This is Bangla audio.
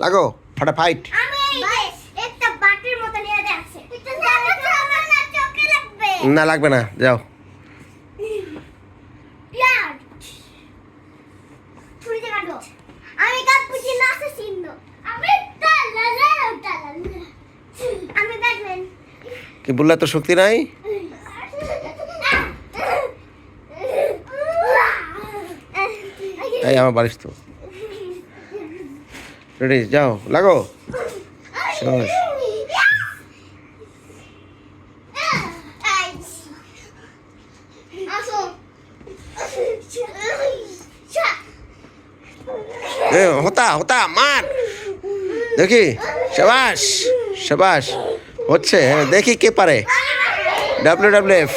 লাগো ফটাফাইট। না লাগবে না, যাও। কি বললে, তো শক্তি নাই? এই আমার বাড়িস তো। রেডি, যাও, লাগো। হতা হতা মার, দেখি। শাবাশ শাবাশ, হচ্ছে। দেখি কে পারে। WWF।